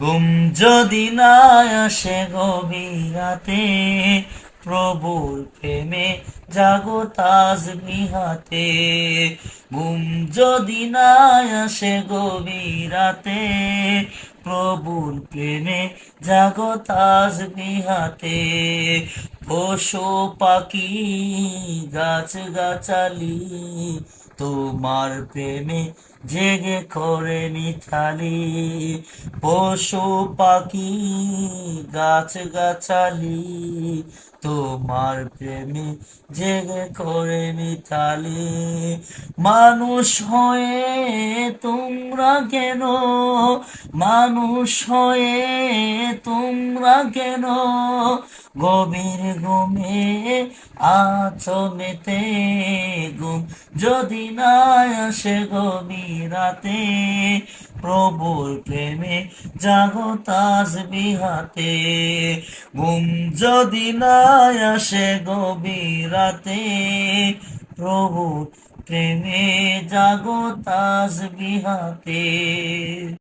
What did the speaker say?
ঘুম যদি না আসে গভীর রাতে, প্রভুর প্রেমে জাগো তাসবিহ হাতে। ঘুম যদি না আসে গভীর রাতে, প্রভুর প্রেমে জাগো তাসবিহ হাতে। পশু পাখি গাছ গাছালি তোমার প্রেমে জেগে করে মিথালি। পশু পাখি গাছ গাছালি তোমার প্রেমে জেগে করে মিথালি। মানুষ হয়ে তোমরা কেন, মানুষ হয়ে তোমরা কেন গভীর ঘুমে আছো মেতে। ঘুম যদি না আসে গভীর রাতে, প্রভুর প্রেমে জাগো তাসবিহ হাতে। ঘুম যদি না আসে গভীর রাতে, প্রভুর প্রেমে জাগো তাসবিহ হাতে।